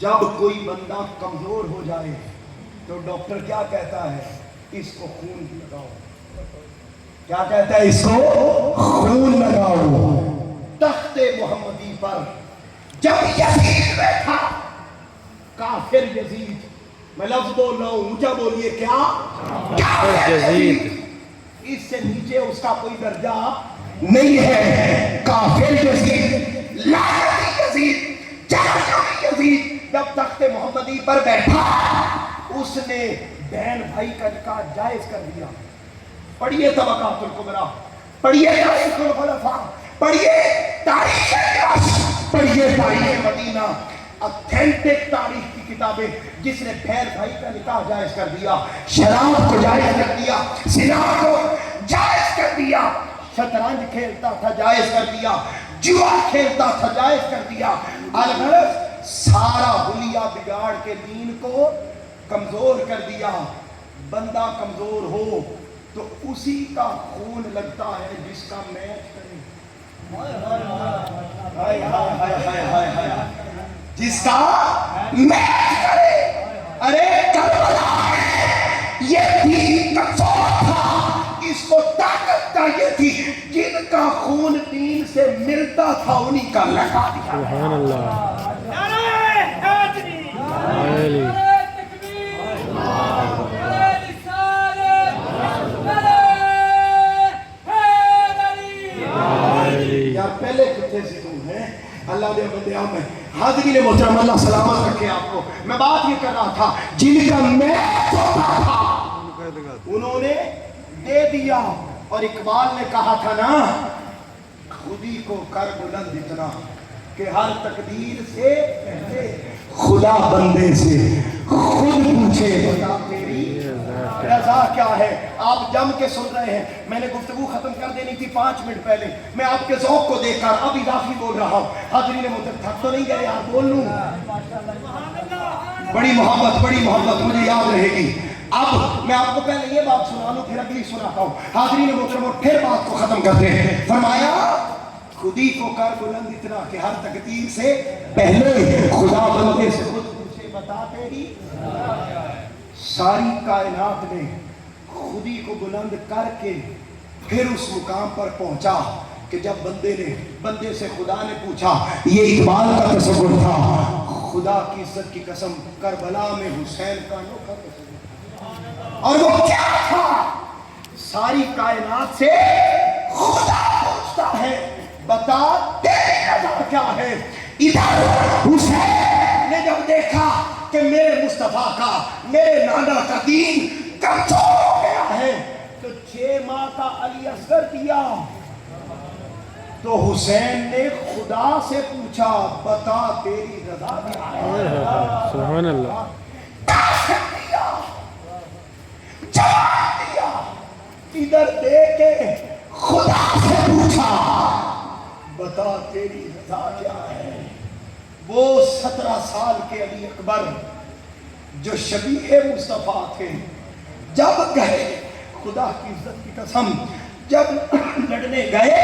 جب کوئی بندہ کمزور ہو جائے تو ڈاکٹر کیا کہتا ہے؟ اس کو خون لگاؤ. کیا کہتا ہے؟ اس کو خون لگاؤ. تخت محمدی پر جب یزید بیٹھا، کافر یزید، میں لفظ بول رہا ہوں، اونچا بولیے، کیا کافر یزید. اس سے نیچے اس کا کوئی درجہ نہیں ہے. کافر یزید، لعنتی یزید، جہنمی یزید جب تخت محمدی پر بیٹھا، اس نے بہن بھائی کا نکاح جائز کر دیا. پڑھیے طبقات الکبریٰ، پڑھیے تاریخ الخلفاء، پڑھیے تاریخ دمشق، پڑھیے تاریخ مدینہ، اتھینٹک تاریخ کی کتابیں. جس نے بہن بھائی کا نکاح جائز کر دیا، شراب کو جائز کر دیا، زنا کو جائز کر دیا، شطرنج کھیلتا تھا جائز کر دیا، جوا کھیلتا تھا جائز کر دیا. الغرض سارا حلیہ بگاڑ کے دین کو کمزور کر دیا. بندہ کمزور ہو تو اسی کا خون لگتا ہے جس کا میچ کرے. جس کا میچ کرے. ارے کربلا یہ دین کمزور تھا، اس کو طاقت چاہیے تھی. جن کا خون دین سے ملتا تھا انہی کا لگا دیا. سبحان اللہ. پہلے کتنے ذکر ہیں اللہ دے بندیاں میں. حاضرین محترم، اللہ سلامت رکھے آپ کو. میں بات یہ کر رہا تھا، جن کا میچ ہوتا تھا انہوں نے دے دیا. اور اقبال نے کہا تھا نا، خودی کو کر بلند اتنا کہ ہر تقدیر سے پہلے خدا بندے سے خود پوچھے بتا تیری رضا کیا ہے. آپ جم کے سن رہے ہیں. میں نے گفتگو ختم کر دینی تھی 5 منٹ پہلے. میں آپ کے ذوق کو دیکھ کر اب اضافی بول رہا ہوں. حاضرین محترم، تھک تو نہیں گئے یار؟ بول لوں. بڑی محبت مجھے یاد رہے گی. اب میں آپ کو پہلے یہ بات سنا لوں، پھر اگلی سناتا ہوں. حاضرین محترم، اور پھر بات کو ختم کرتے ہیں. فرمایا خودی کو کر بلند اتنا کہ ہر تقدیر سے پہلے خدا بندے سے خود پوچھے بتا تیری. ساری کائنات نے خودی کو بلند کر کے پھر اس مقام پر پہنچا کہ جب بندے سے خدا نے پوچھا. یہ اقبال کا تصور تھا. خدا کی عزت کی قسم، کربلا میں حسین کا انوکھا تصور. اور وہ کیا تھا؟ ساری کائنات سے خدا پوچھتا ہے بتا تیری رضا کیا ہے. ادھر حسین نے جب دیکھا کہ میرے مصطفیٰ کا، میرے نانا کا دین کمزور ہو گیا ہے، تو 6 ماہ کا علی اصغر دیا. تو حسین نے خدا سے پوچھا بتا تیری رضا کیا ہے. سبحان اللہ. جواب دیا. ادھر دے کے خدا سے پوچھا بتا تیری رضا کیا ہے. وہ 17 سال کے علی اکبر جو شبیہ مصطفیٰ تھے، جب گئے، خدا کی عزت کی قسم، جب لڑنے گئے،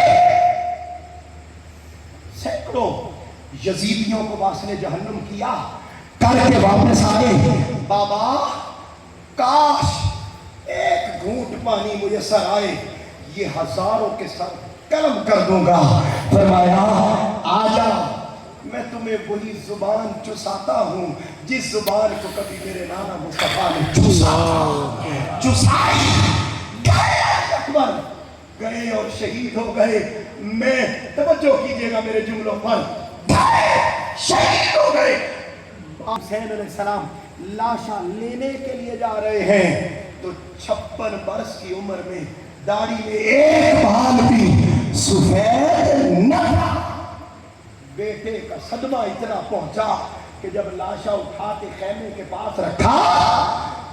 سینکڑوں یزیدیوں کو واسلے جہنم کیا کر کے واپس آئے. بابا کاش ایک گھونٹ پانی میسر آئے، یہ ہزاروں کے سر قلم کر دوں گا. فرمایا آجا، میں تمہیں وہی زبان چساتا ہوں جس زبان کو کبھی میرے نانا مصطفیٰ نے چسائی. گئے اکبر، گئے اور شہید ہو گئے. میں توجہ کیجئے گا میرے جملوں پر. گئے شہید ہو گئے. حسین علیہ السلام لاشاں لینے کے لیے جا رہے ہیں تو 56 برس کی عمر میں داڑھی میں ایک بال بھی سفید نہ تھا. بیٹے کا صدمہ اتنا پہنچا کہ جب لاشا اٹھا کے خیمے کے پاس رکھا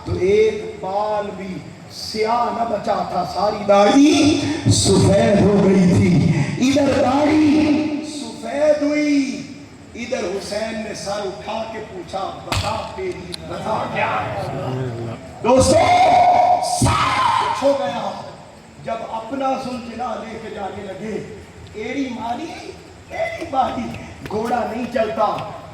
تو ایک بال بھی سیاہ نہ بچا تھا. ساری داڑھی سفید ہو گئی تھی. ادھر داڑھی سفید ہوئی، ادھر حسین نے سر اٹھا کے پوچھا بتا تیری رضا کیا ہے. دوستو سارا کچھ ہو گیا. جب اپنا زلجلہ لے کے جانے لگے، ایڑی ماری ایڑی باری، گھوڑا نہیں چلتا.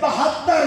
72